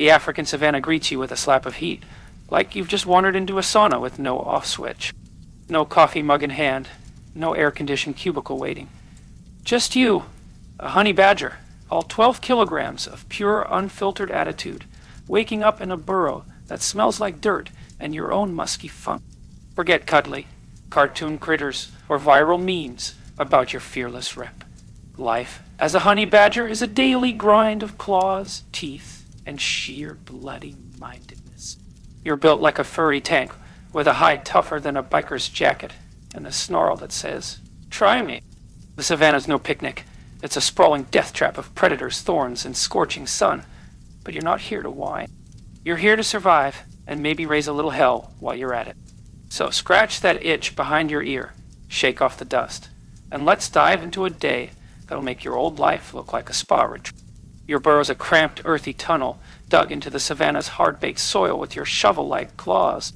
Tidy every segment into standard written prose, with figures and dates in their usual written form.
The African savanna greets you with a slap of heat, like you've just wandered into a sauna with no off switch. No coffee mug in hand, no air-conditioned cubicle waiting. Just you, a honey badger, all 12 kilograms of pure, unfiltered attitude, waking up in a burrow that smells like dirt and your own musky funk. Forget cuddly, cartoon critters, or viral memes about your fearless rep. Life as a honey badger is a daily grind of claws, teeth, and sheer bloody mindedness. You're built like a furry tank, with a hide tougher than a biker's jacket, and a snarl that says, "Try me." The savanna's no picnic. It's a sprawling death trap of predators, thorns, and scorching sun. But you're not here to whine. You're here to survive, and maybe raise a little hell while you're at it. So scratch that itch behind your ear, shake off the dust, and let's dive into a day that'll make your old life look like a spa retreat. Your burrow's a cramped, earthy tunnel dug into the savanna's hard-baked soil with your shovel-like claws.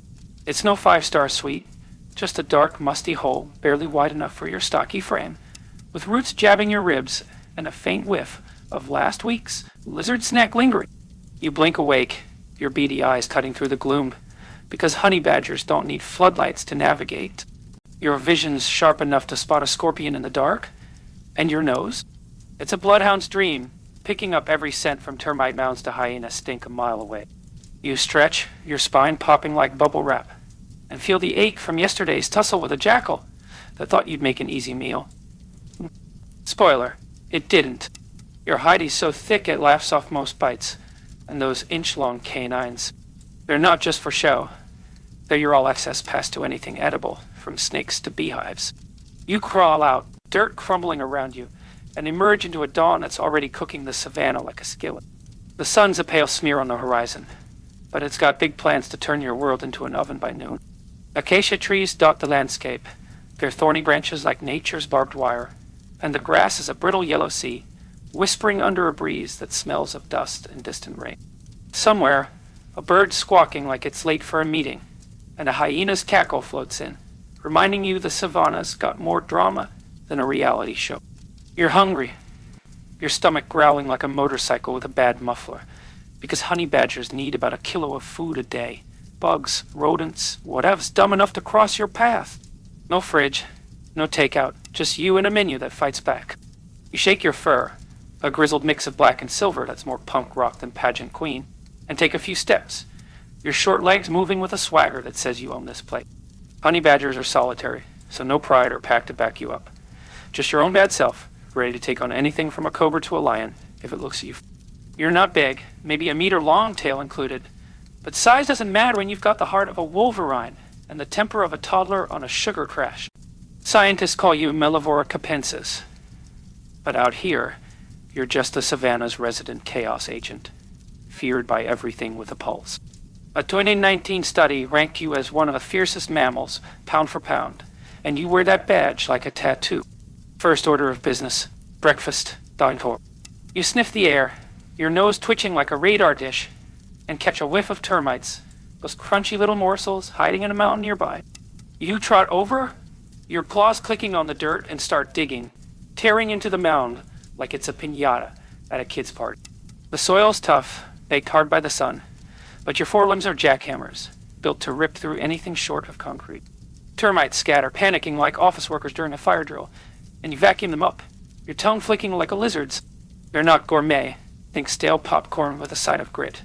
It's no five-star suite, just a dark, musty hole barely wide enough for your stocky frame, with roots jabbing your ribs and a faint whiff of last week's lizard snack lingering. You blink awake, your beady eyes cutting through the gloom, because honey badgers don't need floodlights to navigate. Your vision's sharp enough to spot a scorpion in the dark, and your nose? It's a bloodhound's dream, picking up every scent from termite mounds to hyena stink a mile away. You stretch, your spine popping like bubble wrap, and feel the ache from yesterday's tussle with a jackal that thought you'd make an easy meal. Spoiler, it didn't. Your hidey's so thick it laughs off most bites, and those inch-long canines. They're not just for show. They're your all-access pass to anything edible, from snakes to beehives. You crawl out, dirt crumbling around you, and emerge into a dawn that's already cooking the savanna like a skillet. The sun's a pale smear on the horizon, but it's got big plans to turn your world into an oven by noon. Acacia trees dot the landscape, their thorny branches like nature's barbed wire, and the grass is a brittle yellow sea, whispering under a breeze that smells of dust and distant rain. Somewhere, a bird squawking like it's late for a meeting, and a hyena's cackle floats in, reminding you the savanna's got more drama than a reality show. You're hungry, your stomach growling like a motorcycle with a bad muffler, because honey badgers need about 1 kilo of food a day. Bugs, rodents, whatevs dumb enough to cross your path. No fridge, no takeout, just you and a menu that fights back. You shake your fur, a grizzled mix of black and silver that's more punk rock than pageant queen, and take a few steps, your short legs moving with a swagger that says you own this place. Honey badgers are solitary, so no pride or pack to back you up. Just your own bad self, ready to take on anything from a cobra to a lion if it looks at you. You're not big, maybe a meter long tail included, but size doesn't matter when you've got the heart of a wolverine and the temper of a toddler on a sugar crash. Scientists call you Mellivora capensis, but out here, you're just the savanna's resident chaos agent, feared by everything with a pulse. A 2019 study ranked you as one of the fiercest mammals, pound for pound, and you wear that badge like a tattoo. First order of business, breakfast, dine for. You sniff the air, your nose twitching like a radar dish, and catch a whiff of termites, those crunchy little morsels hiding in a mountain nearby. You trot over, your claws clicking on the dirt, and start digging, tearing into the mound like it's a piñata at a kid's party. The soil's tough, baked hard by the sun, but your forelimbs are jackhammers, built to rip through anything short of concrete. Termites scatter, panicking like office workers during a fire drill, and you vacuum them up, your tongue flicking like a lizard's. They're not gourmet, think stale popcorn with a side of grit,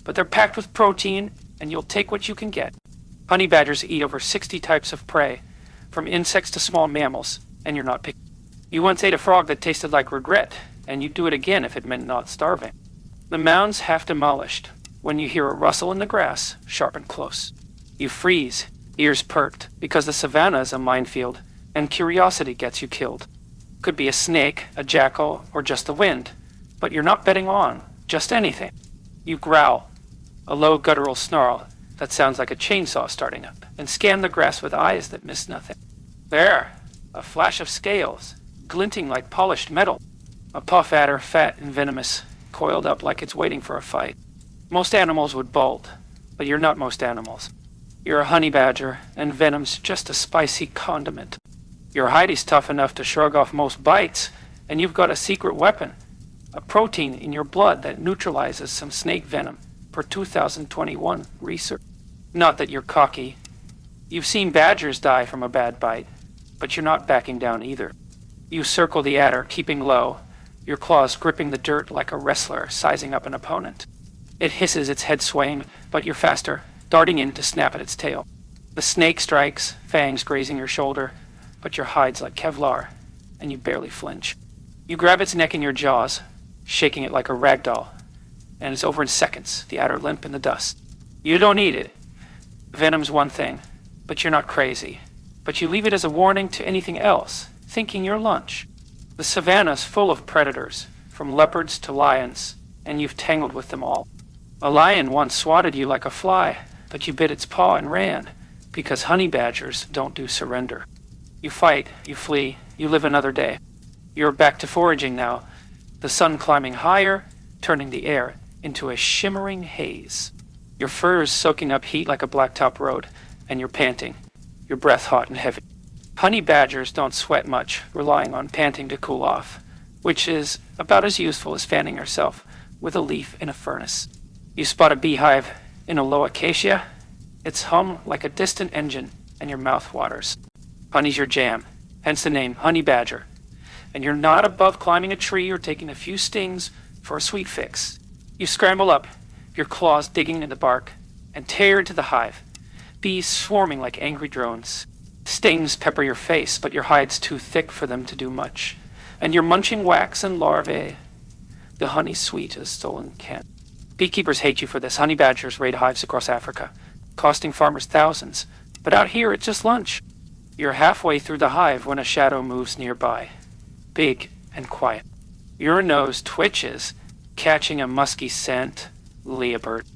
but they're packed with protein, and you'll take what you can get. Honey badgers eat over 60 types of prey, from insects to small mammals, and you're not picky. You once ate a frog that tasted like regret, and you'd do it again if it meant not starving. The mound's half demolished when you hear a rustle in the grass, sharp and close. You freeze, ears perked, because the savanna is a minefield, and curiosity gets you killed. Could be a snake, a jackal, or just the wind, but you're not betting on just anything. You growl, a low guttural snarl that sounds like a chainsaw starting up, and scan the grass with eyes that miss nothing. There, a flash of scales, glinting like polished metal. A puff adder, fat and venomous, coiled up like it's waiting for a fight. Most animals would bolt, but you're not most animals. You're a honey badger, and venom's just a spicy condiment. Your hidey's tough enough to shrug off most bites, and you've got a secret weapon, a protein in your blood that neutralizes some snake venom per 2021 research. Not that you're cocky. You've seen badgers die from a bad bite, but you're not backing down either. You circle the adder, keeping low, your claws gripping the dirt like a wrestler sizing up an opponent. It hisses, its head swaying, but you're faster, darting in to snap at its tail. The snake strikes, fangs grazing your shoulder, but your hide's like Kevlar, and you barely flinch. You grab its neck in your jaws, shaking it like a rag doll, and it's over in seconds, the adder limp in the dust. You don't eat it. Venom's one thing, but you're not crazy. But you leave it as a warning to anything else, thinking you're lunch. The Savanna's full of predators, from leopards to lions, and you've tangled with them all. A lion once swatted you like a fly, but you bit its paw and ran, because honey badgers don't do surrender. You fight, you flee, you live another day. You're back to foraging now, the sun climbing higher, turning the air into a shimmering haze. Your fur is soaking up heat like a blacktop road, and you're panting, your breath hot and heavy. Honey badgers don't sweat much, relying on panting to cool off, which is about as useful as fanning yourself with a leaf in a furnace. You spot a beehive in a low acacia, its hum like a distant engine, and your mouth waters. Honey's your jam, hence the name honey badger. And you're not above climbing a tree or taking a few stings for a sweet fix. You scramble up, your claws digging into the bark, and tear into the hive. Bees swarming like angry drones. Stings pepper your face, but your hide's too thick for them to do much. And you're munching wax and larvae. The honey's sweet as stolen candy. Beekeepers hate you for this. Honey badgers raid hives across Africa, costing farmers thousands. But out here, it's just lunch. You're halfway through the hive when a shadow moves nearby. Big and quiet. Your nose twitches, catching a musky scent. Leopard.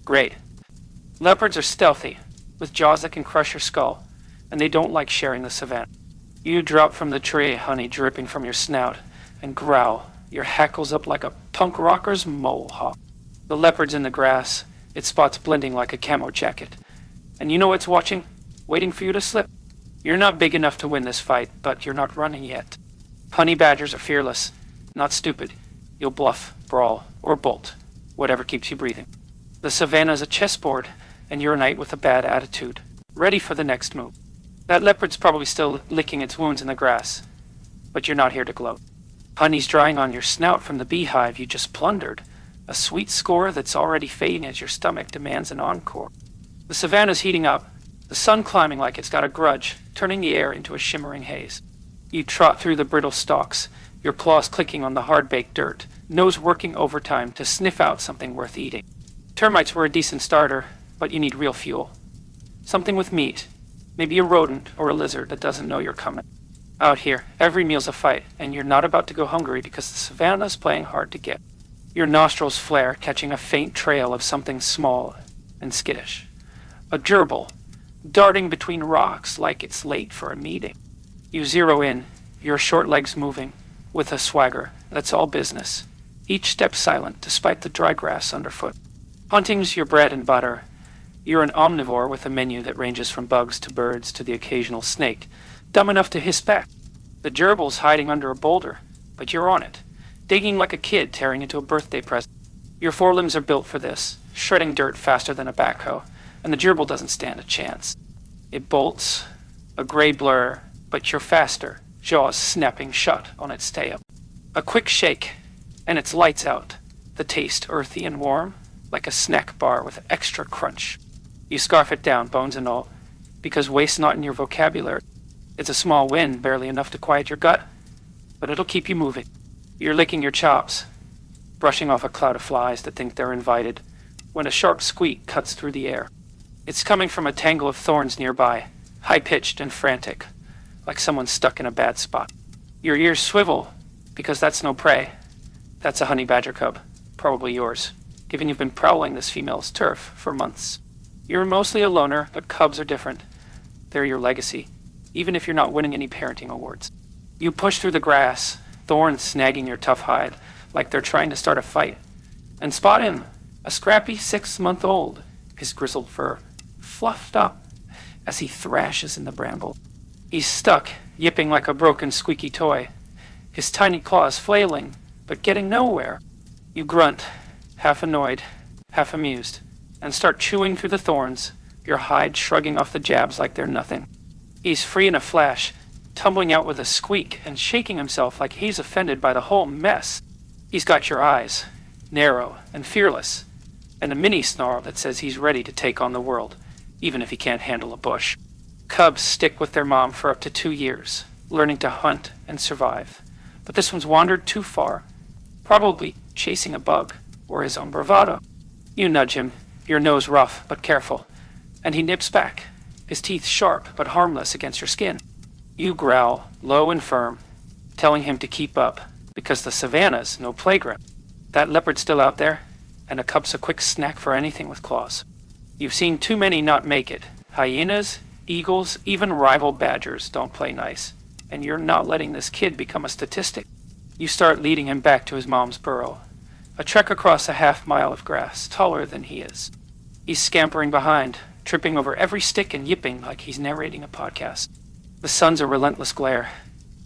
Great. Leopards are stealthy, with jaws that can crush your skull, and they don't like sharing the savanna. You drop from the tree, honey dripping from your snout, and growl, your hackles up like a punk rocker's mohawk. The leopard's in the grass, its spots blending like a camo jacket. And you know it's watching, waiting for you to slip. You're not big enough to win this fight, but you're not running yet. Honey badgers are fearless, not stupid. You'll bluff, brawl, or bolt, whatever keeps you breathing. The savanna's a chessboard, and you're a knight with a bad attitude, ready for the next move. That leopard's probably still licking its wounds in the grass, but you're not here to gloat. Honey's drying on your snout from the beehive you just plundered, a sweet score that's already fading as your stomach demands an encore. The savanna's heating up, the sun climbing like it's got a grudge, turning the air into a shimmering haze. You trot through the brittle stalks, your claws clicking on the hard-baked dirt, nose working overtime to sniff out something worth eating. Termites were a decent starter, but you need real fuel. Something with meat, maybe a rodent or a lizard that doesn't know you're coming. Out here, every meal's a fight, and you're not about to go hungry because the savanna's playing hard to get. Your nostrils flare, catching a faint trail of something small and skittish. A gerbil, darting between rocks like it's late for a meeting. You zero in, your short legs moving, with a swagger that's all business, each step silent despite the dry grass underfoot. Hunting's your bread and butter. You're an omnivore with a menu that ranges from bugs to birds to the occasional snake, dumb enough to hiss back. The gerbil's hiding under a boulder, but you're on it, digging like a kid tearing into a birthday present. Your forelimbs are built for this, shredding dirt faster than a backhoe, and the gerbil doesn't stand a chance. It bolts, a gray blur, but you're faster, jaws snapping shut on its tail. A quick shake, and it's lights out, the taste earthy and warm, like a snack bar with extra crunch. You scarf it down, bones and all, because waste's not in your vocabulary. It's a small win, barely enough to quiet your gut, but it'll keep you moving. You're licking your chops, brushing off a cloud of flies that think they're invited, when a sharp squeak cuts through the air. It's coming from a tangle of thorns nearby, high-pitched and frantic, like someone stuck in a bad spot. Your ears swivel, because that's no prey. That's a honey badger cub, probably yours, given you've been prowling this female's turf for months. You're mostly a loner, but cubs are different. They're your legacy, even if you're not winning any parenting awards. You push through the grass, thorns snagging your tough hide, like they're trying to start a fight, and spot him, a scrappy 6-month-old, his grizzled fur fluffed up as he thrashes in the bramble. He's stuck, yipping like a broken squeaky toy, his tiny claws flailing, but getting nowhere. You grunt, half annoyed, half amused, and start chewing through the thorns, your hide shrugging off the jabs like they're nothing. He's free in a flash, tumbling out with a squeak and shaking himself like he's offended by the whole mess. He's got your eyes, narrow and fearless, and a mini snarl that says he's ready to take on the world, even if he can't handle a bush. Cubs stick with their mom for up to 2 years, learning to hunt and survive. But this one's wandered too far, probably chasing a bug or his own bravado. You nudge him, your nose rough but careful, and he nips back, his teeth sharp but harmless against your skin. You growl, low and firm, telling him to keep up, because the Savanna's no playground. That leopard's still out there, and a cub's a quick snack for anything with claws. You've seen too many not make it. Hyenas, eagles, even rival badgers don't play nice, and you're not letting this kid become a statistic. You start leading him back to his mom's burrow, a trek across a half-mile of grass, taller than he is. He's scampering behind, tripping over every stick and yipping like he's narrating a podcast. The sun's a relentless glare,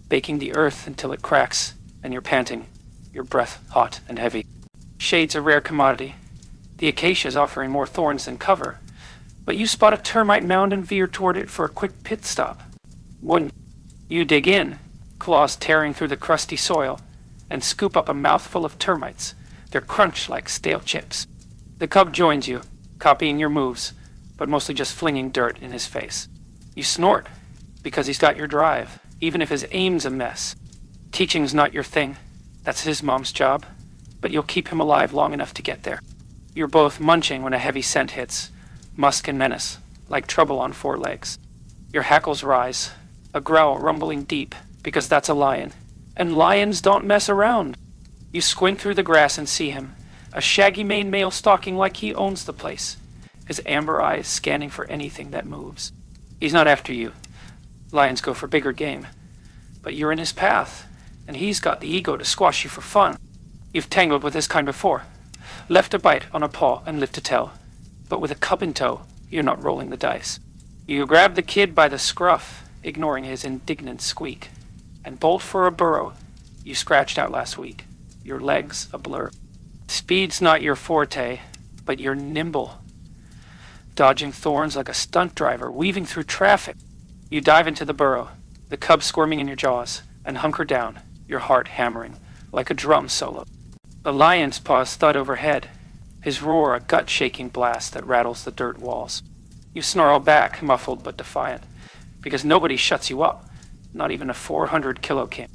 baking the earth until it cracks, and you're panting, your breath hot and heavy. Shade's a rare commodity. The acacia's offering more thorns than cover, but you spot a termite mound and veer toward it for a quick pit stop. Wouldn't you dig in, claws tearing through the crusty soil, and scoop up a mouthful of termites? They're crunched like stale chips. The cub joins you, copying your moves, but mostly just flinging dirt in his face. You snort, because he's got your drive, even if his aim's a mess. Teaching's not your thing. That's his mom's job, but you'll keep him alive long enough to get there. You're both munching when a heavy scent hits, musk and menace, like trouble on 4 legs. Your hackles rise, a growl rumbling deep, because that's a lion, and lions don't mess around. You squint through the grass and see him, a shaggy-maned male stalking like he owns the place, his amber eyes scanning for anything that moves. He's not after you. Lions go for bigger game, but you're in his path, and he's got the ego to squash you for fun. You've tangled with this kind before, left a bite on a paw and lived to tell, but with a cub in tow, you're not rolling the dice. You grab the kid by the scruff, ignoring his indignant squeak, and bolt for a burrow you scratched out last week, your legs a blur. Speed's not your forte, but you're nimble, dodging thorns like a stunt driver, weaving through traffic. You dive into the burrow, the cub squirming in your jaws, and hunker down, your heart hammering, like a drum solo. The lion's paws thud overhead, his roar a gut-shaking blast that rattles the dirt walls. You snarl back, muffled but defiant, because nobody shuts you up, not even a 400-kilo king.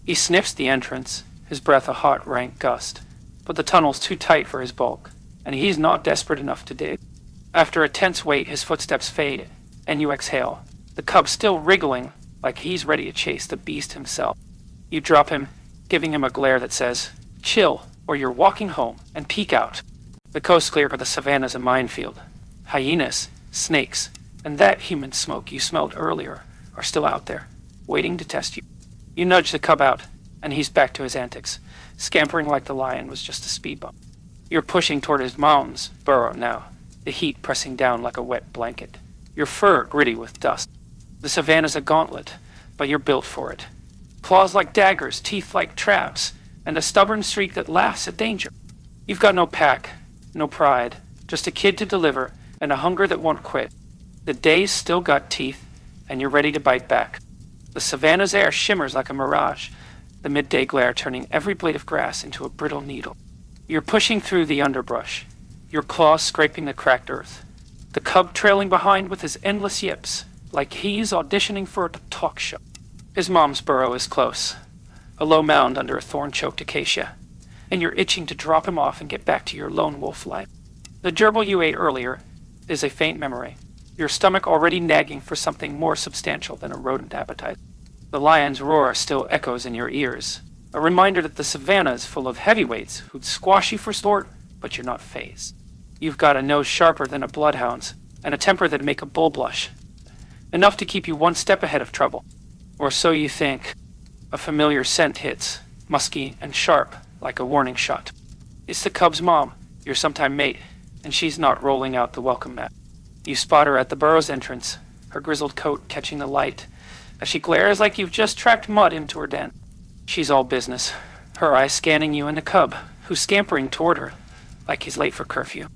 He sniffs the entrance, his breath a hot, rank gust, but the tunnel's too tight for his bulk, and he's not desperate enough to dig. After a tense wait, his footsteps fade, and you exhale, the cub still wriggling like he's ready to chase the beast himself. You drop him, giving him a glare that says, "Chill, or you're walking home," and peek out. The coast clear, but the Savanna's a minefield. Hyenas, snakes, and that human smoke you smelled earlier are still out there, waiting to test you. You nudge the cub out, and he's back to his antics, scampering like the lion was just a speed bump. You're pushing toward his mom's burrow now, the heat pressing down like a wet blanket, your fur gritty with dust. The Savanna's a gauntlet, but you're built for it. Claws like daggers, teeth like traps, and a stubborn streak that laughs at danger. You've got no pack, no pride, just a kid to deliver, and a hunger that won't quit. The day's still got teeth, and you're ready to bite back. The Savanna's air shimmers like a mirage, the midday glare turning every blade of grass into a brittle needle. You're pushing through the underbrush, your claws scraping the cracked earth. The cub trailing behind with his endless yips, like he's auditioning for a talk show. His mom's burrow is close, a low mound under a thorn-choked acacia, and you're itching to drop him off and get back to your lone wolf life. The gerbil you ate earlier is a faint memory, your stomach already nagging for something more substantial than a rodent appetite. The lion's roar still echoes in your ears, a reminder that the Savanna is full of heavyweights who'd squash you for sport, but you're not fazed. You've got a nose sharper than a bloodhound's, and a temper that'd make a bull blush, enough to keep you one step ahead of trouble. Or so you think. A familiar scent hits, musky and sharp, like a warning shot. It's the cub's mom, your sometime mate, and she's not rolling out the welcome mat. You spot her at the burrow's entrance, her grizzled coat catching the light, as she glares like you've just tracked mud into her den. She's all business, her eyes scanning you and the cub, who's scampering toward her, like he's late for curfew.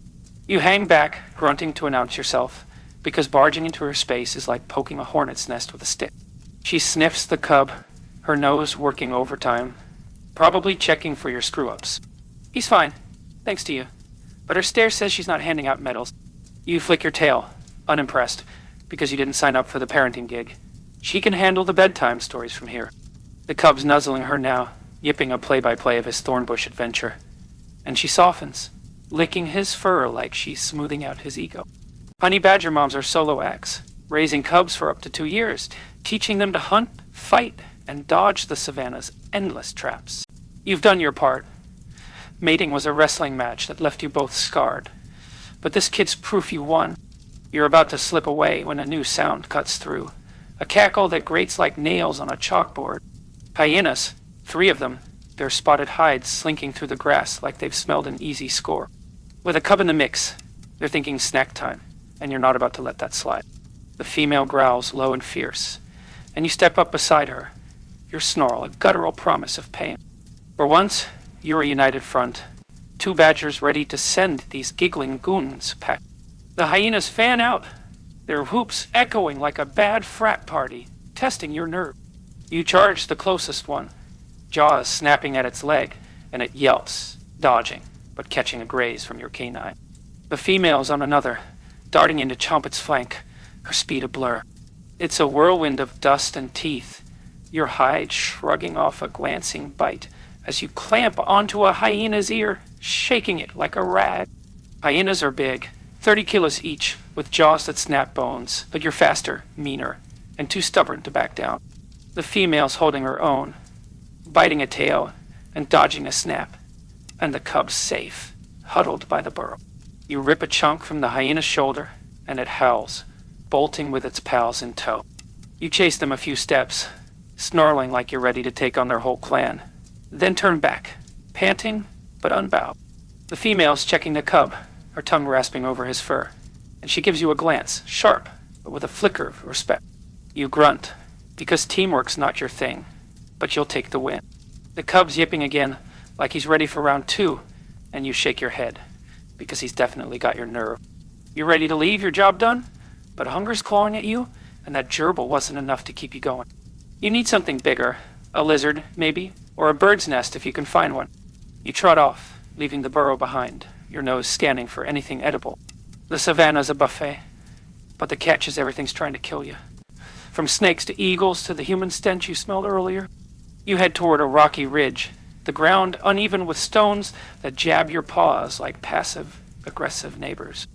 You hang back, grunting to announce yourself, because barging into her space is like poking a hornet's nest with a stick. She sniffs the cub, her nose working overtime, probably checking for your screw-ups. He's fine, thanks to you. But her stare says she's not handing out medals. You flick your tail, unimpressed, because you didn't sign up for the parenting gig. She can handle the bedtime stories from here. The cub's nuzzling her now, yipping a play-by-play of his thornbush adventure. And she softens, licking his fur like she's smoothing out his ego. Honey badger moms are solo acts, raising cubs for up to 2 years, teaching them to hunt, fight, and dodge the Savanna's endless traps. You've done your part. Mating was a wrestling match that left you both scarred. But this kid's proof you won. You're about to slip away when a new sound cuts through. A cackle that grates like nails on a chalkboard. Hyenas, 3 of them, their spotted hides slinking through the grass like they've smelled an easy score. With a cub in the mix, they're thinking snack time, and you're not about to let that slide. The female growls low and fierce, and you step up beside her, your snarl a guttural promise of pain. For once, you're a united front, 2 badgers ready to send these giggling goons packing. The hyenas fan out, their whoops echoing like a bad frat party, testing your nerve. You charge the closest one, jaws snapping at its leg, and it yelps, dodging, but catching a graze from your canine. The female's on another, darting in to chomp its flank, her speed a blur. It's a whirlwind of dust and teeth, your hide shrugging off a glancing bite as you clamp onto a hyena's ear, shaking it like a rag. Hyenas are big, 30 kilos each, with jaws that snap bones, but you're faster, meaner, and too stubborn to back down. The female's holding her own, biting a tail and dodging a snap, and the cub's safe, huddled by the burrow. You rip a chunk from the hyena's shoulder, and it howls, bolting with its pals in tow. You chase them a few steps, snarling like you're ready to take on their whole clan, then turn back, panting but unbowed. The female's checking the cub, her tongue rasping over his fur, and she gives you a glance, sharp, but with a flicker of respect. You grunt, because teamwork's not your thing, but you'll take the win. The cub's yipping again, like he's ready for round 2, and you shake your head, because he's definitely got your nerve. You're ready to leave, your job done, but hunger's clawing at you, and that gerbil wasn't enough to keep you going. You need something bigger, a lizard, maybe, or a bird's nest if you can find one. You trot off, leaving the burrow behind, your nose scanning for anything edible. The Savanna's a buffet, but the catch is everything's trying to kill you. From snakes to eagles to the human stench you smelled earlier. You head toward a rocky ridge, the ground uneven with stones that jab your paws like passive-aggressive neighbors.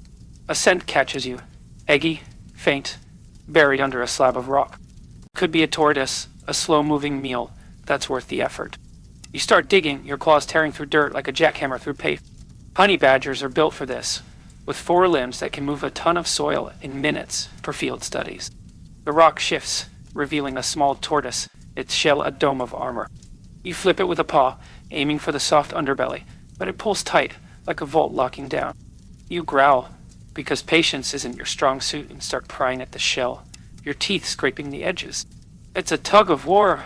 A scent catches you, eggy, faint, buried under a slab of rock. Could be a tortoise, a slow-moving meal that's worth the effort. You start digging, your claws tearing through dirt like a jackhammer through pavement. Honey badgers are built for this, with 4 limbs that can move a ton of soil in minutes for field studies. The rock shifts, revealing a small tortoise, its shell a dome of armor. You flip it with a paw, aiming for the soft underbelly, but it pulls tight, like a vault locking down. You growl, because patience isn't your strong suit, and start prying at the shell, your teeth scraping the edges. It's a tug of war,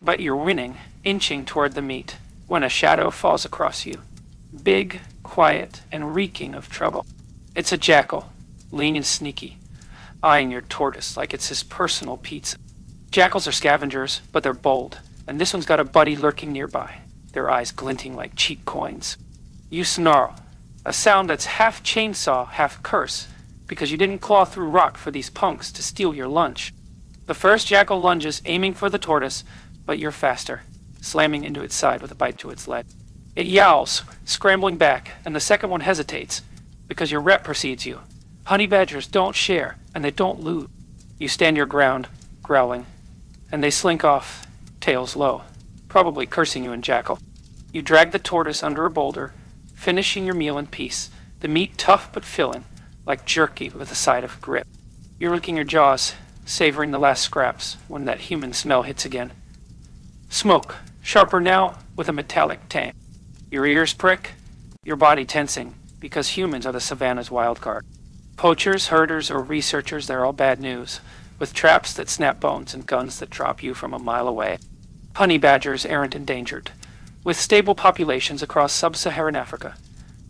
but you're winning, inching toward the meat, when a shadow falls across you. Big, quiet, and reeking of trouble. It's a jackal, lean and sneaky, eyeing your tortoise like it's his personal pizza. Jackals are scavengers, but they're bold, and this one's got a buddy lurking nearby, their eyes glinting like cheap coins. You snarl, a sound that's half chainsaw, half curse, because you didn't claw through rock for these punks to steal your lunch. The first jackal lunges, aiming for the tortoise, but you're faster, slamming into its side with a bite to its leg. It yowls, scrambling back, and the second one hesitates, because your rep precedes you. Honey badgers don't share, and they don't loot. You stand your ground, growling, and they slink off, tails low, probably cursing you in jackal. You drag the tortoise under a boulder, finishing your meal in peace, the meat tough but filling, like jerky with a side of grip. You're licking your jaws, savoring the last scraps, when that human smell hits again. Smoke, sharper now, with a metallic tang. Your ears prick, your body tensing, because humans are the Savanna's wild card. Poachers, herders, or researchers, they're all bad news, with traps that snap bones and guns that drop you from a mile away. Honey badgers aren't endangered, with stable populations across sub-Saharan Africa.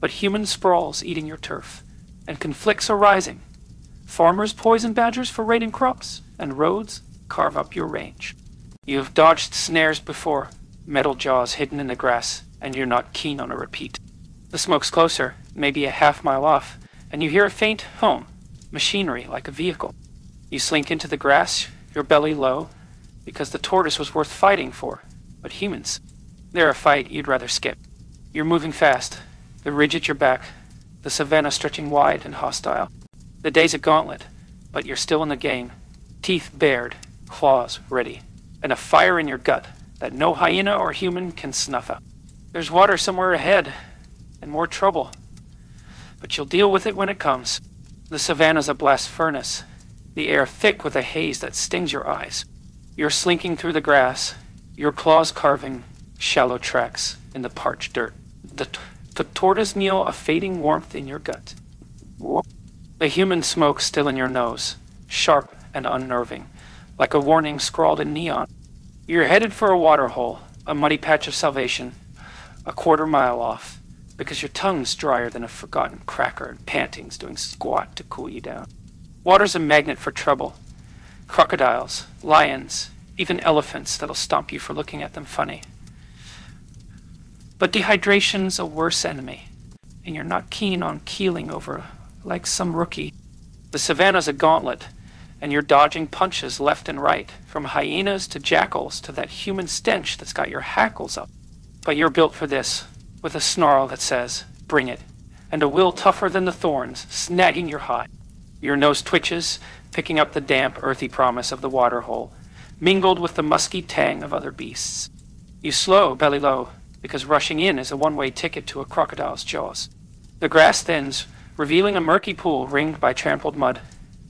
but human sprawls eating your turf, and conflicts are rising. Farmers poison badgers for raiding crops, and roads carve up your range. You have dodged snares before, metal jaws hidden in the grass, and you're not keen on a repeat. The smoke's closer, maybe a half-mile off, and you hear a faint hum, machinery like a vehicle. You slink into the grass, your belly low, because the tortoise was worth fighting for, but humans, they're a fight you'd rather skip. You're moving fast, the ridge at your back, the savanna stretching wide and hostile. The day's a gauntlet, but you're still in the game, teeth bared, claws ready, and a fire in your gut that no hyena or human can snuff out. There's water somewhere ahead, and more trouble, but you'll deal with it when it comes. The savanna's a blast furnace, the air thick with a haze that stings your eyes. You're slinking through the grass, your claws carving shallow tracks in the parched dirt. The tortoise kneel a fading warmth in your gut. The human smoke still in your nose, sharp and unnerving, like a warning scrawled in neon. You're headed for a waterhole, a muddy patch of salvation, a quarter-mile off, because your tongue's drier than a forgotten cracker and panting's doing squat to cool you down. Water's a magnet for trouble. Crocodiles, lions, even elephants that'll stomp you for looking at them funny. But dehydration's a worse enemy, and you're not keen on keeling over like some rookie. The savanna's a gauntlet, and you're dodging punches left and right, from hyenas to jackals to that human stench that's got your hackles up. But you're built for this, with a snarl that says, bring it, and a will tougher than the thorns, snagging your hide. Your nose twitches, picking up the damp, earthy promise of the waterhole, mingled with the musky tang of other beasts. You slow, belly low, because rushing in is a one-way ticket to a crocodile's jaws. The grass thins, revealing a murky pool ringed by trampled mud,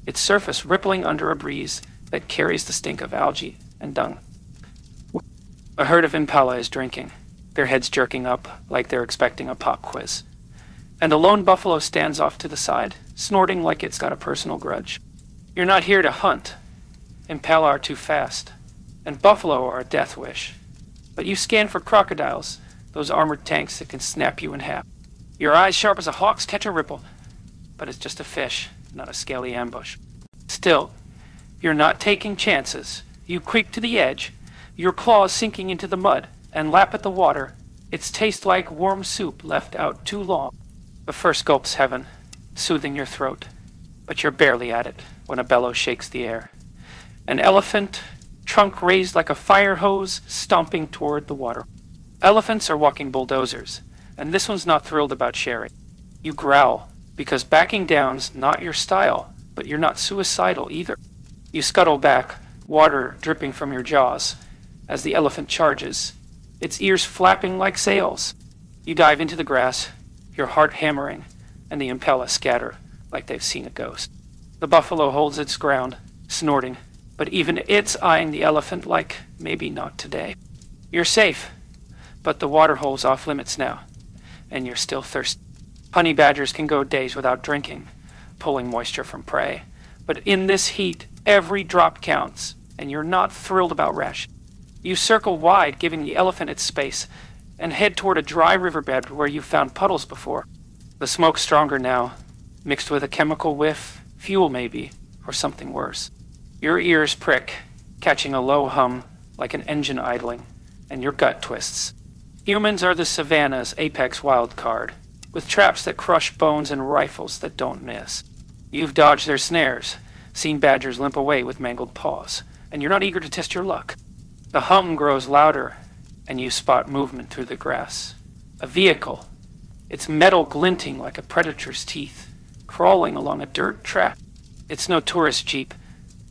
its surface rippling under a breeze that carries the stink of algae and dung. A herd of impala is drinking, their heads jerking up like they're expecting a pop quiz. And a lone buffalo stands off to the side, snorting like it's got a personal grudge. You're not here to hunt. Impala are too fast, and buffalo are a death wish. But you scan for crocodiles, those armored tanks that can snap you in half. Your eyes sharp as a hawk's catch a ripple, but it's just a fish, not a scaly ambush. Still, you're not taking chances. You creep to the edge, your claws sinking into the mud, and lap at the water, its taste like warm soup left out too long. The first gulp's heaven, soothing your throat, but you're barely at it when a bellow shakes the air. An elephant, trunk raised like a fire hose, stomping toward the water. Elephants are walking bulldozers, and this one's not thrilled about sharing. You growl, because backing down's not your style, but you're not suicidal either. You scuttle back, water dripping from your jaws, as the elephant charges, its ears flapping like sails. You dive into the grass, your heart hammering, and the impala scatter like they've seen a ghost. The buffalo holds its ground, snorting, but even it's eyeing the elephant like maybe not today. You're safe, but the waterhole's off limits now, and you're still thirsty. Honey badgers can go days without drinking, pulling moisture from prey, but in this heat, every drop counts, and you're not thrilled about ration. You circle wide, giving the elephant its space, and head toward a dry riverbed where you've found puddles before. The smoke's stronger now, mixed with a chemical whiff, fuel maybe, or something worse. Your ears prick, catching a low hum like an engine idling, and your gut twists. Humans are the savanna's apex wild card, with traps that crush bones and rifles that don't miss. You've dodged their snares, seen badgers limp away with mangled paws, and you're not eager to test your luck. The hum grows louder, and you spot movement through the grass. A vehicle, its metal glinting like a predator's teeth, crawling along a dirt track. It's no tourist jeep.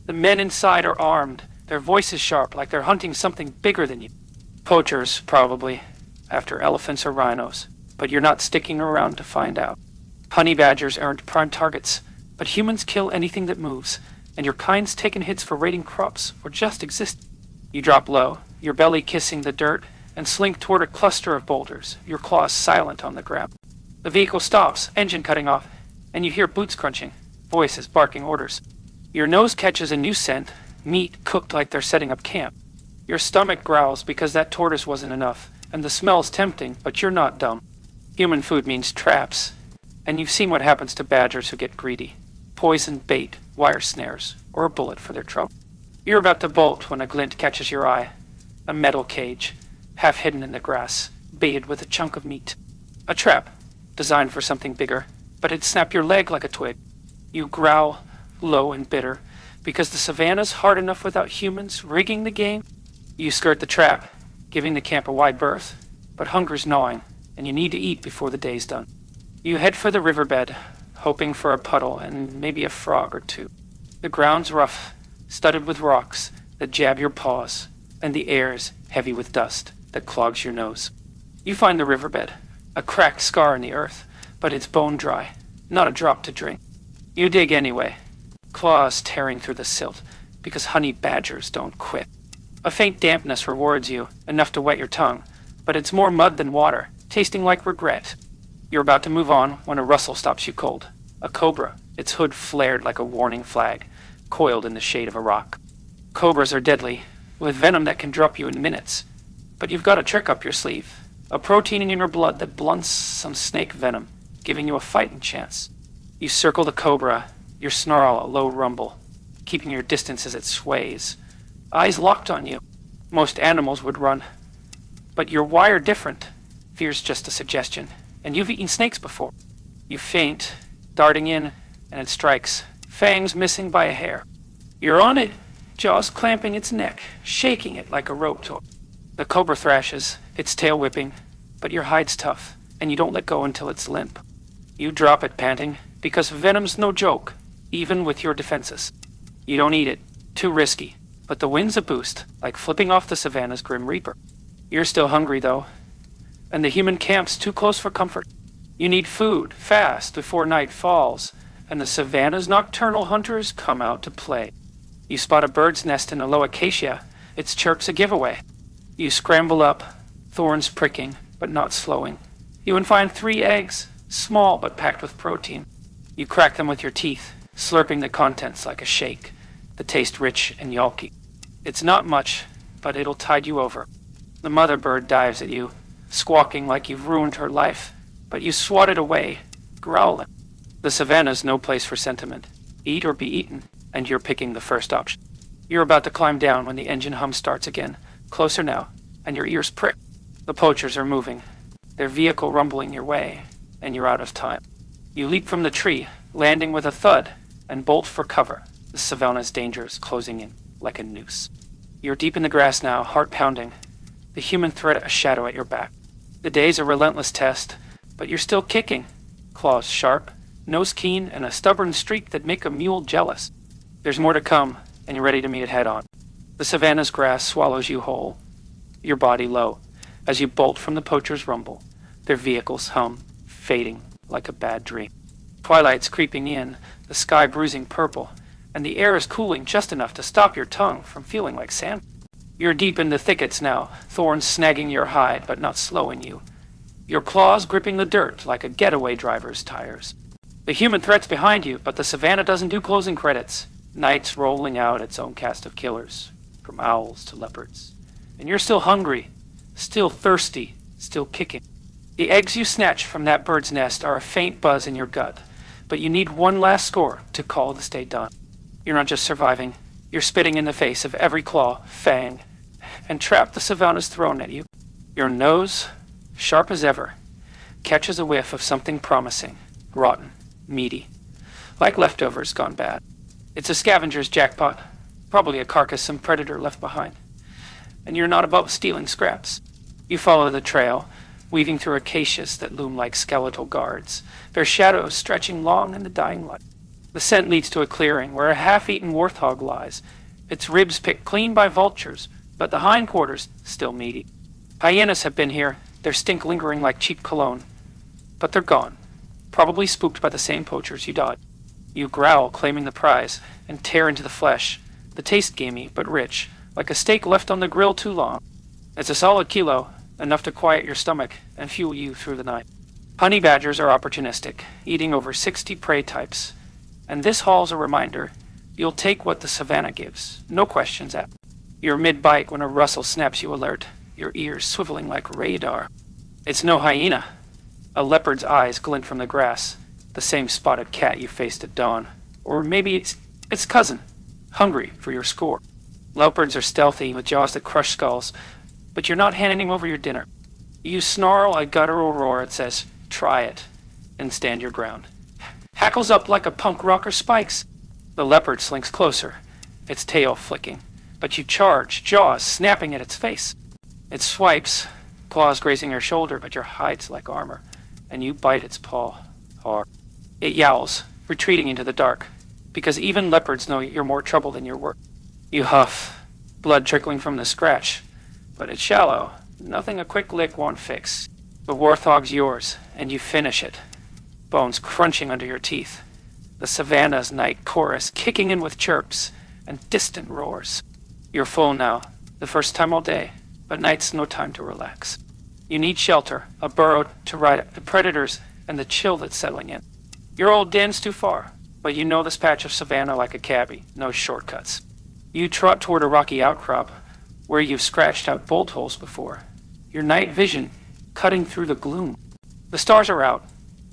The men inside are armed, their voices sharp like they're hunting something bigger than you. Poachers, probably, after elephants or rhinos, but you're not sticking around to find out. Honey badgers aren't prime targets, but humans kill anything that moves, and your kind's taken hits for raiding crops or just existing. You drop low, your belly kissing the dirt, and slink toward a cluster of boulders, your claws silent on the ground. The vehicle stops, engine cutting off, and you hear boots crunching, voices barking orders. Your nose catches a new scent, meat cooked like they're setting up camp. Your stomach growls because that tortoise wasn't enough, and the smell's tempting, but you're not dumb. Human food means traps, and you've seen what happens to badgers who get greedy. Poisoned bait, wire snares, or a bullet for their trouble. You're about to bolt when a glint catches your eye. A metal cage, half hidden in the grass, baited with a chunk of meat. A trap, designed for something bigger, but it'd snap your leg like a twig. You growl, low and bitter, because the Savanna's hard enough without humans rigging the game. You skirt the trap, giving the camp a wide berth, but hunger's gnawing, and you need to eat before the day's done. You head for the riverbed, hoping for a puddle and maybe a frog or two. The ground's rough, studded with rocks that jab your paws, and the air's heavy with dust that clogs your nose. You find the riverbed, a cracked scar in the earth, but it's bone dry, not a drop to drink. You dig anyway, claws tearing through the silt, because honey badgers don't quit. A faint dampness rewards you, enough to wet your tongue, but it's more mud than water, tasting like regret. You're about to move on when a rustle stops you cold. A cobra, its hood flared like a warning flag, coiled in the shade of a rock. Cobras are deadly, with venom that can drop you in minutes. But you've got a trick up your sleeve, a protein in your blood that blunts some snake venom, giving you a fighting chance. You circle the cobra, your snarl a low rumble, keeping your distance as it sways. Eyes locked on you. Most animals would run. But you're wired different. Fear's just a suggestion, and you've eaten snakes before. You faint, darting in, and it strikes, fangs missing by a hair. You're on it, jaws clamping its neck, shaking it like a rope toy. The cobra thrashes, its tail whipping, but your hide's tough, and you don't let go until it's limp. You drop it panting, because venom's no joke, even with your defenses. You don't eat it, too risky, but the wind's a boost, like flipping off the Savanna's grim reaper. You're still hungry, though, and the human camp's too close for comfort. You need food, fast, before night falls, and the Savanna's nocturnal hunters come out to play. You spot a bird's nest in a low acacia, its chirp's a giveaway. You scramble up, thorns pricking, but not slowing. You find 3 eggs, small but packed with protein. You crack them with your teeth, slurping the contents like a shake, the taste rich and yolky. It's not much, but it'll tide you over. The mother bird dives at you, squawking like you've ruined her life, but you swat it away, growling. The Savanna's no place for sentiment. Eat or be eaten, and you're picking the first option. You're about to climb down when the engine hum starts again, closer now, and your ears prick. The poachers are moving, their vehicle rumbling your way, and you're out of time. You leap from the tree, landing with a thud, and bolt for cover. The Savanna's danger is closing in like a noose. You're deep in the grass now, heart pounding, the human threat a shadow at your back. The day's a relentless test, but you're still kicking. Claws sharp, nose keen, and a stubborn streak that make a mule jealous. There's more to come, and you're ready to meet it head on. The Savanna's grass swallows you whole, your body low, as you bolt from the poacher's rumble, their vehicles hum, fading like a bad dream. Twilight's creeping in, the sky bruising purple, and the air is cooling just enough to stop your tongue from feeling like sand. You're deep in the thickets now, thorns snagging your hide but not slowing you. Your claws gripping the dirt like a getaway driver's tires. The human threat's behind you, but the Savanna doesn't do closing credits. Night's rolling out its own cast of killers, from owls to leopards. And you're still hungry, still thirsty, still kicking. The eggs you snatch from that bird's nest are a faint buzz in your gut, but you need one last score to call this day done. You're not just surviving, you're spitting in the face of every claw, fang, and trap the Savanna's thrown at you. Your nose, sharp as ever, catches a whiff of something promising, rotten, meaty, like leftovers gone bad. It's a scavenger's jackpot, probably a carcass some predator left behind. And you're not above stealing scraps. You follow the trail, weaving through acacias that loom like skeletal guards, their shadows stretching long in the dying light. The scent leads to a clearing where a half-eaten warthog lies, its ribs picked clean by vultures, but the hindquarters still meaty. Hyenas have been here, their stink lingering like cheap cologne. But they're gone, probably spooked by the same poachers you dodged. You growl, claiming the prize, and tear into the flesh, the taste gamey but rich, like a steak left on the grill too long. It's a solid kilo, enough to quiet your stomach and fuel you through the night. Honey badgers are opportunistic, eating over 60 prey types. And this haul's a reminder, you'll take what the Savanna gives, no questions asked. You're mid-bite when a rustle snaps you alert, your ears swiveling like radar. It's no hyena, A leopard's eyes glint from the grass, the same spotted cat you faced at dawn. Or maybe it's its cousin, hungry for your score. Leopards are stealthy with jaws that crush skulls, but you're not handing over your dinner. You snarl a guttural roar that says, "Try it," and stand your ground. Hackles up like a punk rocker spikes. The leopard slinks closer, its tail flicking, but you charge, jaws snapping at its face. It swipes, claws grazing your shoulder, but your hide's like armor, and you bite its paw hard. It yowls, retreating into the dark, because even leopards know you're more trouble than you're worth. You huff, blood trickling from the scratch, but it's shallow, nothing a quick lick won't fix. The warthog's yours, and you finish it, bones crunching under your teeth. The Savanna's night chorus kicking in with chirps and distant roars. You're full now, the first time all day, but night's no time to relax. You need shelter, a burrow to ride the predators and the chill that's settling in. Your old den's too far, but you know this patch of savanna like a cabbie, no shortcuts. You trot toward a rocky outcrop where you've scratched out bolt holes before, your night vision cutting through the gloom. The stars are out,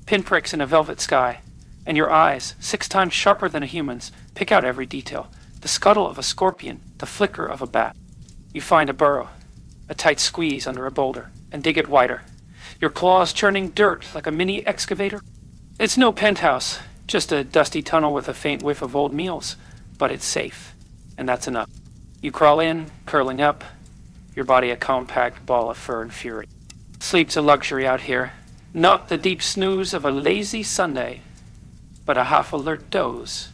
pinpricks in a velvet sky, and your eyes, 6 times sharper than a human's, pick out every detail. The scuttle of a scorpion, the flicker of a bat. You find a burrow, a tight squeeze under a boulder, and dig it wider. Your claws churning dirt like a mini excavator. It's no penthouse, just a dusty tunnel with a faint whiff of old meals, but it's safe, and that's enough. You crawl in, curling up, your body a compact ball of fur and fury. Sleep's a luxury out here, not the deep snooze of a lazy Sunday, but a half-alert doze,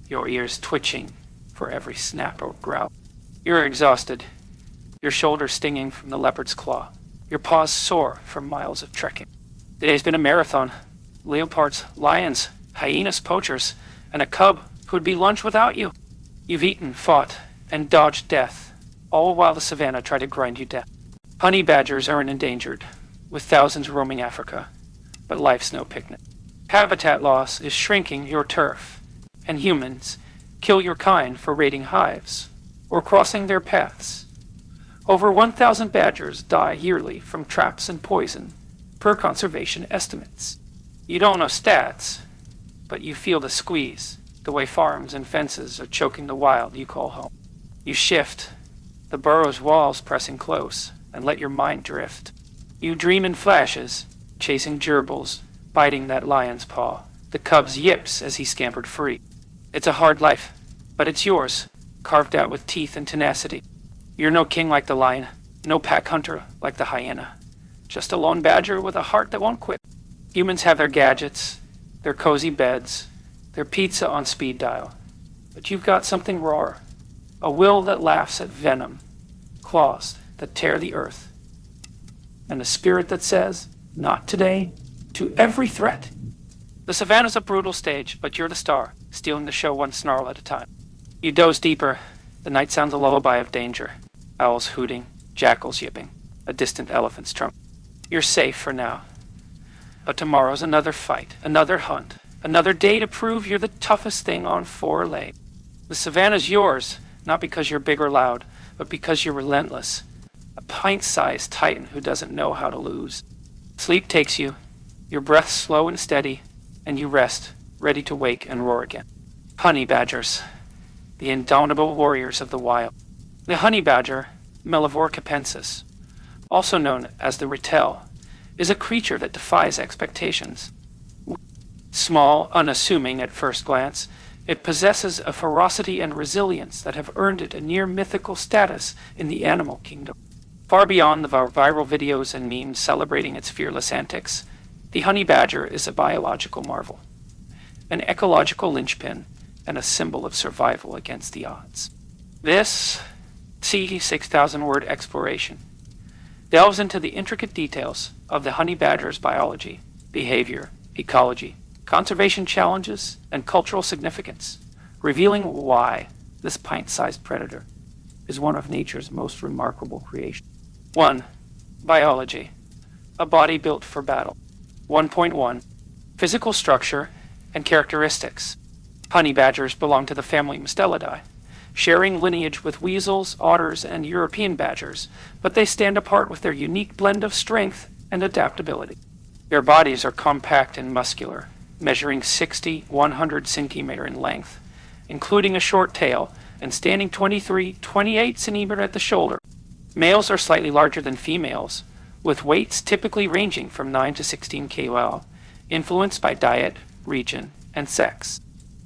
your ears twitching for every snap or growl. You're exhausted, your shoulders stinging from the leopard's claw, your paws sore from miles of trekking. Today's been a marathon. Leopards, lions, hyenas, poachers, and a cub who'd be lunch without you. You've eaten, fought, and dodged death, all while the savannah tried to grind you down. Honey badgers aren't endangered, with thousands roaming Africa, but life's no picnic. Habitat loss is shrinking your turf, and humans kill your kind for raiding hives or crossing their paths. Over 1,000 badgers die yearly from traps and poison, per conservation estimates. You don't know stats, but you feel the squeeze, the way farms and fences are choking the wild you call home. You shift, the burrow's walls pressing close, and let your mind drift. You dream in flashes, chasing gerbils, biting that lion's paw, the cub's yips as he scampered free. It's a hard life, but it's yours, carved out with teeth and tenacity. You're no king like the lion, no pack hunter like the hyena, just a lone badger with a heart that won't quit. Humans have their gadgets, their cozy beds, their pizza on speed dial, but you've got something rawer, a will that laughs at venom, claws that tear the earth, and a spirit that says, "Not today," to every threat. The savannah's a brutal stage, but you're the star, stealing the show one snarl at a time. You doze deeper. The night sounds a lullaby of danger. Owls hooting, jackals yipping, a distant elephant's trump. You're safe for now. But tomorrow's another fight, another hunt, another day to prove you're the toughest thing on 4 legs. The savannah's yours, not because you're big or loud, but because you're relentless. A pint-sized titan who doesn't know how to lose. Sleep takes you, your breath slow and steady, and you rest, ready to wake and roar again. Honey badgers, the indomitable warriors of the wild. The honey badger, Mellivore capensis, also known as the Rattel, is a creature that defies expectations. Small, unassuming at first glance, it possesses a ferocity and resilience that have earned it a near-mythical status in the animal kingdom. Far beyond the viral videos and memes celebrating its fearless antics, the honey badger is a biological marvel, an ecological linchpin, and a symbol of survival against the odds. This 6,000-word exploration delves into the intricate details of the honey badger's biology, behavior, ecology, conservation challenges, and cultural significance, revealing why this pint-sized predator is one of nature's most remarkable creations. 1. Biology. A body built for battle. 1.1. Physical structure and characteristics. Honey badgers belong to the family Mustelidae, sharing lineage with weasels, otters, and European badgers, but they stand apart with their unique blend of strength and adaptability. Their bodies are compact and muscular, measuring 60-100 centimeter in length, including a short tail, and standing 23-28 centimeter at the shoulder. Males are slightly larger than females, with weights typically ranging from 9 to 16 kL, influenced by diet, region, and sex.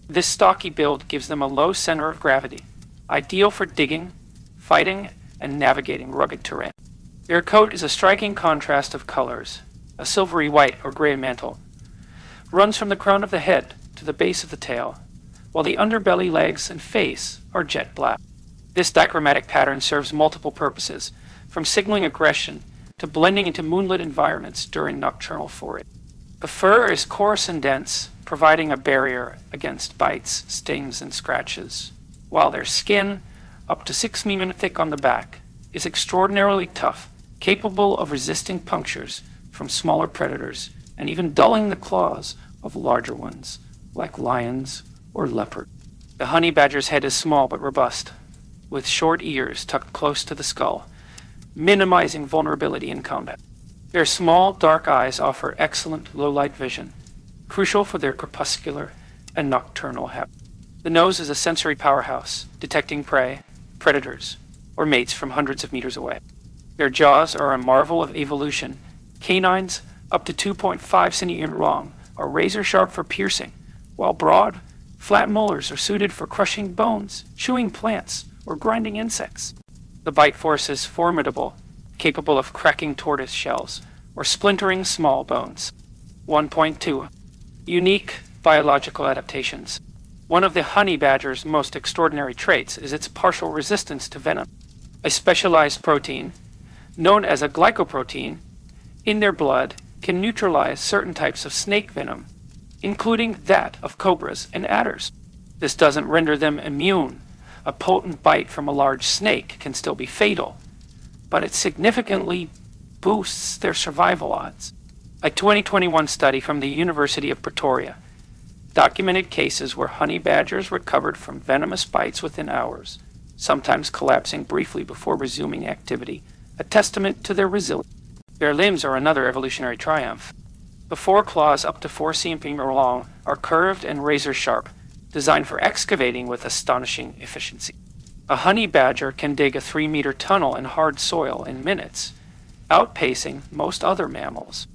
This stocky build gives them a low center of gravity, ideal for digging, fighting, and navigating rugged terrain. Their coat is a striking contrast of colors. A silvery white or gray mantle runs from the crown of the head to the base of the tail, while the underbelly, legs, and face are jet black. This dichromatic pattern serves multiple purposes, from signaling aggression to blending into moonlit environments during nocturnal foray. The fur is coarse and dense, providing a barrier against bites, stings, and scratches, while their skin, up to 6 mm thick on the back, is extraordinarily tough, capable of resisting punctures from smaller predators and even dulling the claws of larger ones, like lions or leopard. The honey badger's head is small but robust, with short ears tucked close to the skull, minimizing vulnerability in combat. Their small, dark eyes offer excellent low-light vision, crucial for their crepuscular and nocturnal habits. The nose is a sensory powerhouse, detecting prey, predators, or mates from hundreds of meters away. Their jaws are a marvel of evolution. Canines, up to 2.5 centimeters long, are razor-sharp for piercing, while broad, flat molars are suited for crushing bones, chewing plants, or grinding insects. The bite force is formidable, capable of cracking tortoise shells or splintering small bones. 1.2. Unique biological adaptations. One of the honey badger's most extraordinary traits is its partial resistance to venom. A specialized protein, known as a glycoprotein, in their blood can neutralize certain types of snake venom, including that of cobras and adders. This doesn't render them immune. A potent bite from a large snake can still be fatal, but it significantly boosts their survival odds. A 2021 study from the University of Pretoria documented cases where honey badgers recovered from venomous bites within hours, sometimes collapsing briefly before resuming activity, a testament to their resilience. Their limbs are another evolutionary triumph. The foreclaws, up to 4 centimeters long, are curved and razor-sharp, designed for excavating with astonishing efficiency. A honey badger can dig a 3-meter tunnel in hard soil in minutes, outpacing most other mammals.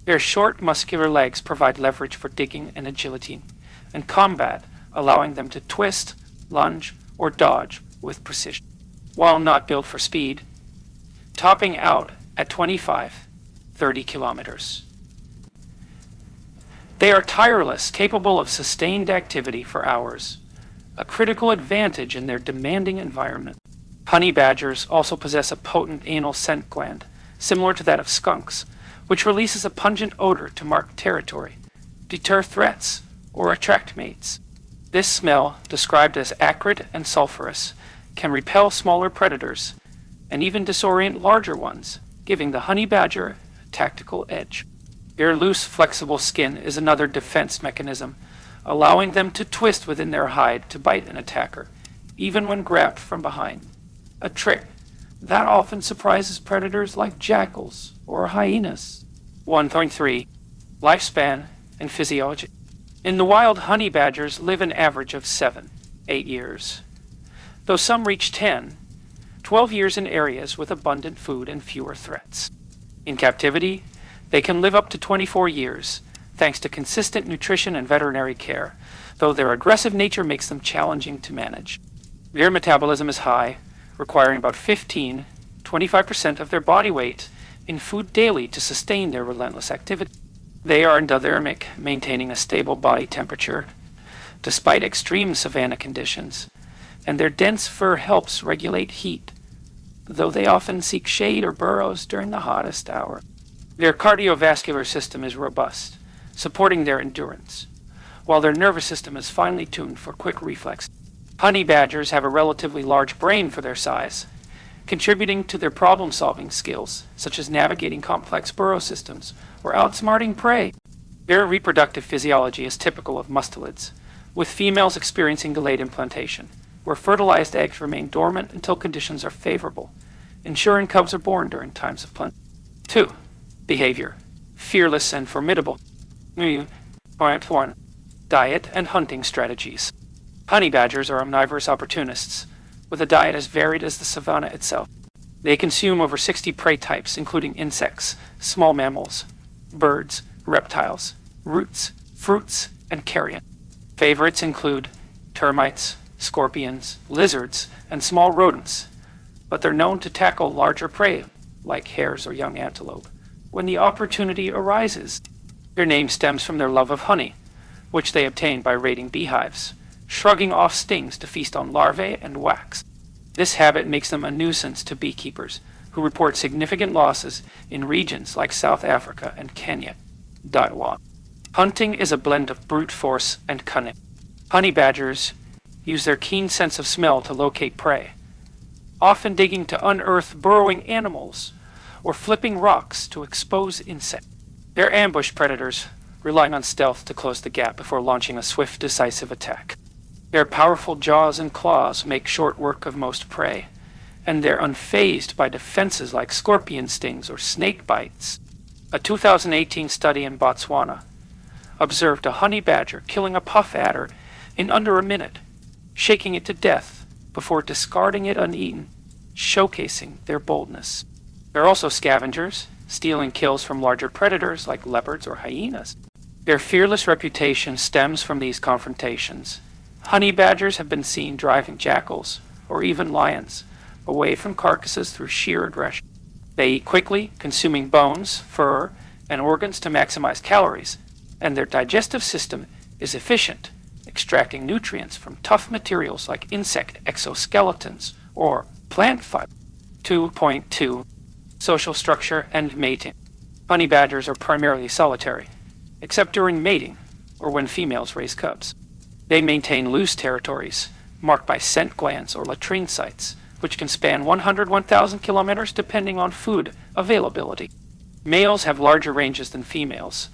Their short, muscular legs provide leverage for digging and agility, and combat, allowing them to twist, lunge, or dodge with precision. While not built for speed, topping out at 25-30 kilometers. They are tireless, capable of sustained activity for hours, a critical advantage in their demanding environment. Honey badgers also possess a potent anal scent gland, similar to that of skunks, which releases a pungent odor to mark territory, deter threats, or attract mates. This smell, described as acrid and sulfurous, can repel smaller predators and even disorient larger ones, giving the honey badger a tactical edge. Their loose, flexible skin is another defense mechanism, allowing them to twist within their hide to bite an attacker, even when grabbed from behind. A trick that often surprises predators like jackals or hyenas. 1.3. Lifespan and physiology. In the wild, honey badgers live an average of 7-8 years, though some reach 10-12 years in areas with abundant food and fewer threats. In captivity, they can live up to 24 years, thanks to consistent nutrition and veterinary care, though their aggressive nature makes them challenging to manage. Their metabolism is high, requiring about 15-25% of their body weight in food daily to sustain their relentless activity. They are endothermic, maintaining a stable body temperature despite extreme savanna conditions, and their dense fur helps regulate heat, though they often seek shade or burrows during the hottest hour. Their cardiovascular system is robust, supporting their endurance, while their nervous system is finely tuned for quick reflex. Honey badgers have a relatively large brain for their size, contributing to their problem-solving skills, such as navigating complex burrow systems or outsmarting prey. Their reproductive physiology is typical of mustelids, with females experiencing delayed implantation, where fertilized eggs remain dormant until conditions are favorable, ensuring cubs are born during times of plenty. 2. Behavior. fearless and formidable. Point 1. Diet and hunting strategies. Honey badgers are omnivorous opportunists, with a diet as varied as the savanna itself. They consume over 60 prey types, including insects, small mammals, birds, reptiles, roots, fruits, and carrion. Favorites include termites, scorpions, lizards, and small rodents, but they're known to tackle larger prey, like hares or young antelope, when the opportunity arises. Their name stems from their love of honey, which they obtain by raiding beehives, shrugging off stings to feast on larvae and wax. This habit makes them a nuisance to beekeepers, who report significant losses in regions like South Africa and Kenya. Hunting is a blend of brute force and cunning. Honey badgers use their keen sense of smell to locate prey, often digging to unearth burrowing animals or flipping rocks to expose insects. They're ambush predators, relying on stealth to close the gap before launching a swift, decisive attack. Their powerful jaws and claws make short work of most prey, and they're unfazed by defenses like scorpion stings or snake bites. A 2018 study in Botswana observed a honey badger killing a puff adder in under a minute, shaking it to death before discarding it uneaten, showcasing their boldness. They're also scavengers, stealing kills from larger predators like leopards or hyenas. Their fearless reputation stems from these confrontations. Honey badgers have been seen driving jackals, or even lions, away from carcasses through sheer aggression. They eat quickly, consuming bones, fur, and organs to maximize calories, and their digestive system is efficient, extracting nutrients from tough materials like insect exoskeletons or plant fiber. 2.2. Social structure and mating. Honey badgers are primarily solitary, except during mating or when females raise cubs. They maintain loose territories, marked by scent glands or latrine sites, which can span 1,000 kilometers depending on food availability. Males have larger ranges than females,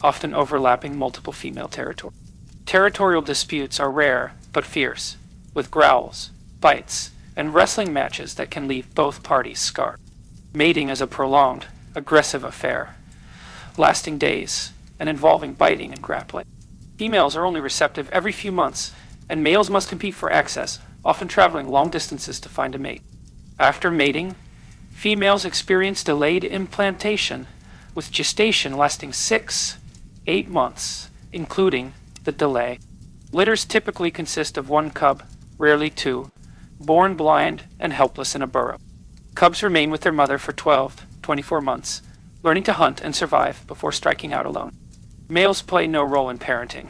often overlapping multiple female territories. Territorial disputes are rare but fierce, with growls, bites, and wrestling matches that can leave both parties scarred. Mating is a prolonged, aggressive affair, lasting days and involving biting and grappling. Females are only receptive every few months, and males must compete for access, often traveling long distances to find a mate. After mating, females experience delayed implantation, with gestation lasting 6-8 months, including the delay. Litters typically consist of one cub, rarely two, born blind and helpless in a burrow. Cubs remain with their mother for 12-24 months, learning to hunt and survive before striking out alone. Males play no role in parenting,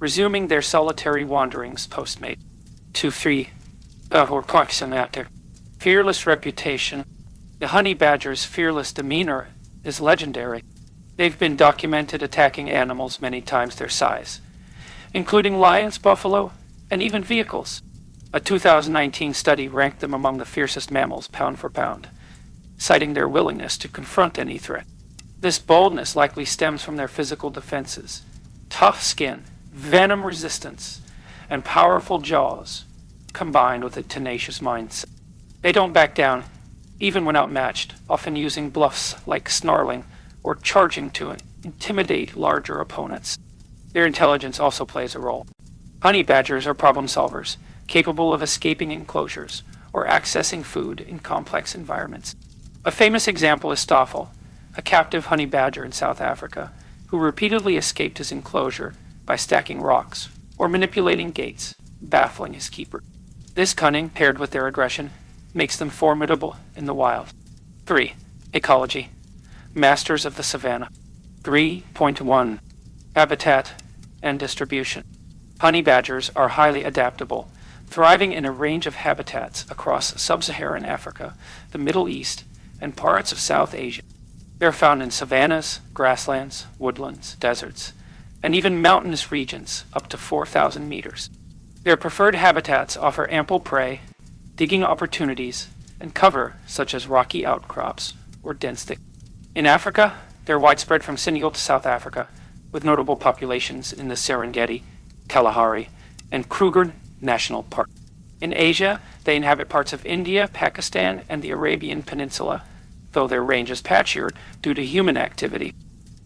resuming their solitary wanderings post-mate. 2.3. Fearless reputation. The honey badger's fearless demeanor is legendary. They've been documented attacking animals many times their size, including lions, buffalo, and even vehicles. A 2019 study ranked them among the fiercest mammals pound for pound, citing their willingness to confront any threat. This boldness likely stems from their physical defenses, tough skin, venom resistance, and powerful jaws, combined with a tenacious mindset. They don't back down, even when outmatched, often using bluffs like snarling or charging to intimidate larger opponents. Their intelligence also plays a role. Honey badgers are problem solvers, capable of escaping enclosures or accessing food in complex environments. A famous example is Stoffel, a captive honey badger in South Africa, who repeatedly escaped his enclosure by stacking rocks or manipulating gates, baffling his keeper. This cunning, paired with their aggression, makes them formidable in the wild. 3. Ecology. Masters of the Savanna. 3.1. Habitat and distribution. Honey badgers are highly adaptable, thriving in a range of habitats across sub-Saharan Africa, the Middle East, and parts of South Asia. They're found in savannas, grasslands, woodlands, deserts, and even mountainous regions up to 4,000 meters. Their preferred habitats offer ample prey, digging opportunities, and cover such as rocky outcrops or dense thickets. In Africa, they're widespread from Senegal to South Africa, with notable populations in the Serengeti, Kalahari, and Kruger National Park. In Asia, they inhabit parts of India, Pakistan, and the Arabian Peninsula, though their range is patchier due to human activity.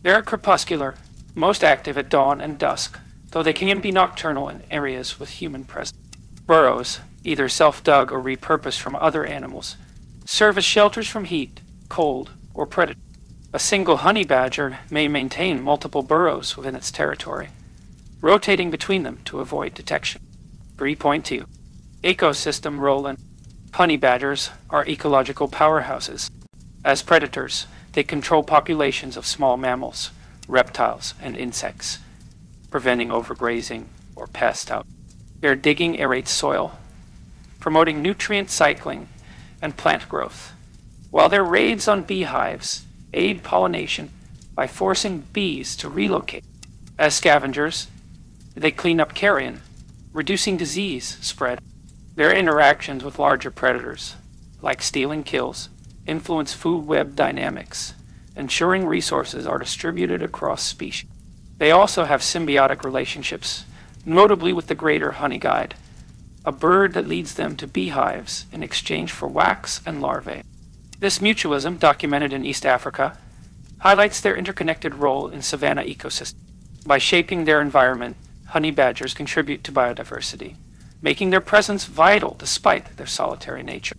They are crepuscular, most active at dawn and dusk, though they can be nocturnal in areas with human presence. Burrows, either self-dug or repurposed from other animals, serve as shelters from heat, cold, or predators. A single honey badger may maintain multiple burrows within its territory, rotating between them to avoid detection. 3.2. Ecosystem role in honey badgers are ecological powerhouses. As predators, they control populations of small mammals, reptiles, and insects, preventing overgrazing or pest out. Their digging aerates soil, promoting nutrient cycling and plant growth, while their raids on beehives aid pollination by forcing bees to relocate. As scavengers, they clean up carrion, reducing disease spread. Their interactions with larger predators, like stealing kills, influence food web dynamics, ensuring resources are distributed across species. They also have symbiotic relationships, notably with the greater honey guide, a bird that leads them to beehives in exchange for wax and larvae. This mutualism, documented in East Africa, highlights their interconnected role in savanna ecosystems. By shaping their environment, honey badgers contribute to biodiversity, making their presence vital despite their solitary nature.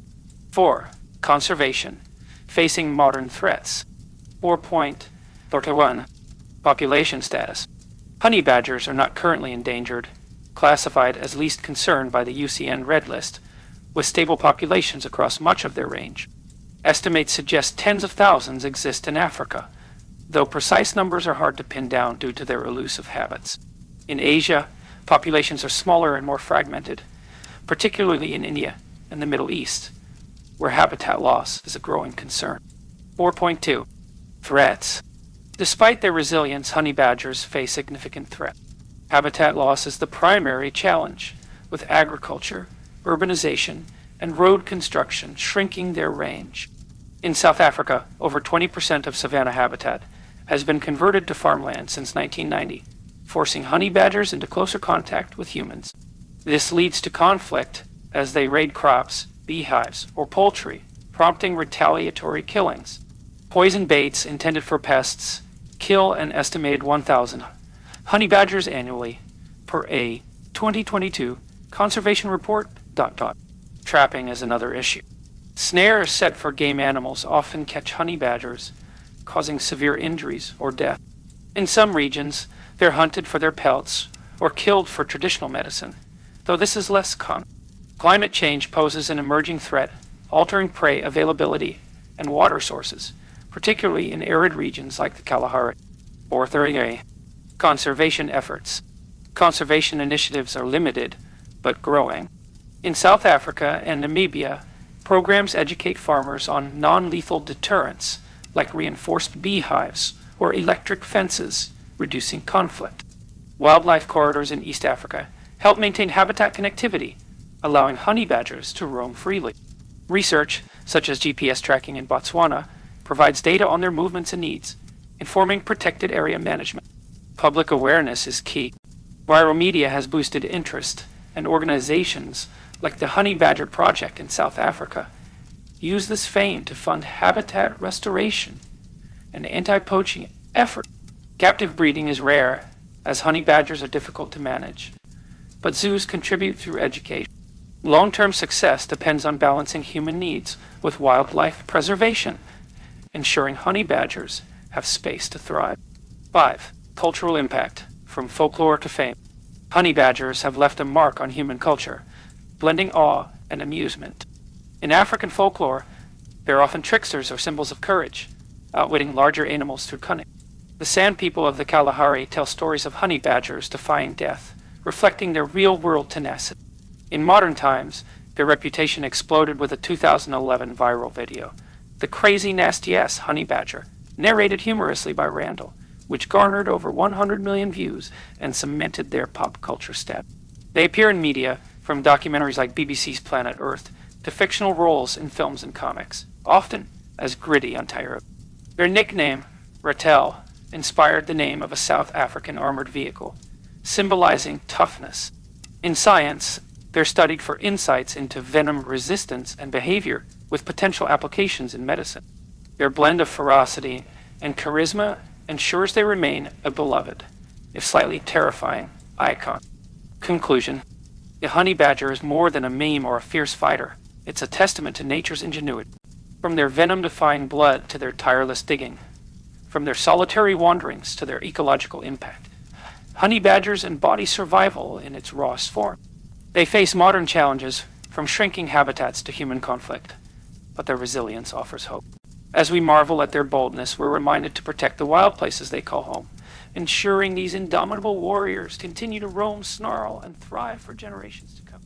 4. Conservation, facing modern threats. 4.31. Population status. Honey badgers are not currently endangered, classified as least concern by the UCN Red List, with stable populations across much of their range. Estimates suggest tens of thousands exist in Africa, though precise numbers are hard to pin down due to their elusive habits. In Asia, populations are smaller and more fragmented, particularly in India and the Middle East, where habitat loss is a growing concern. 4.2. Threats. Despite their resilience, honey badgers face significant threats. Habitat loss is the primary challenge, with agriculture, urbanization, and road construction shrinking their range. In South Africa, over 20% of savanna habitat has been converted to farmland since 1990, forcing honey badgers into closer contact with humans. This leads to conflict as they raid crops, beehives, or poultry, prompting retaliatory killings. Poison baits intended for pests kill an estimated 1,000 honey badgers annually, per a 2022 conservation report. Trapping is another issue. Snares set for game animals often catch honey badgers, causing severe injuries or death. In some regions, they're hunted for their pelts or killed for traditional medicine, though this is less common. Climate change poses an emerging threat, altering prey availability and water sources, particularly in arid regions like the Kalahari. 4.30a. Conservation efforts. Conservation initiatives are limited, but growing. In South Africa and Namibia, programs educate farmers on non-lethal deterrents, like reinforced beehives or electric fences, reducing conflict. Wildlife corridors in East Africa help maintain habitat connectivity, allowing honey badgers to roam freely. Research, such as GPS tracking in Botswana, provides data on their movements and needs, informing protected area management. Public awareness is key. Viral media has boosted interest, and organizations like the Honey Badger Project in South Africa use this fame to fund habitat restoration and anti-poaching efforts. Captive breeding is rare, as honey badgers are difficult to manage, but zoos contribute through education. Long-term success depends on balancing human needs with wildlife preservation, ensuring honey badgers have space to thrive. 5. Cultural impact, from folklore to fame. Honey badgers have left a mark on human culture, blending awe and amusement. In African folklore, they're often tricksters or symbols of courage, outwitting larger animals through cunning. The Sand people of the Kalahari tell stories of honey badgers defying death, reflecting their real-world tenacity. In modern times, their reputation exploded with a 2011 viral video, The Crazy Nasty Ass Honey Badger, narrated humorously by Randall, which garnered over 100 million views and cemented their pop culture status. They appear in media, from documentaries like BBC's Planet Earth to fictional roles in films and comics, often as gritty anti-hero. Their nickname, Rattel, inspired the name of a South African armored vehicle, symbolizing toughness. In science, they're studied for insights into venom resistance and behavior with potential applications in medicine. Their blend of ferocity and charisma ensures they remain a beloved, if slightly terrifying, icon. Conclusion. The honey badger is more than a meme or a fierce fighter. It's a testament to nature's ingenuity. From their venom-defying blood to their tireless digging, from their solitary wanderings to their ecological impact, honey badgers embody survival in its rawest form. They face modern challenges, from shrinking habitats to human conflict, but their resilience offers hope. As we marvel at their boldness, we're reminded to protect the wild places they call home, ensuring these indomitable warriors continue to roam, snarl, and thrive for generations to come.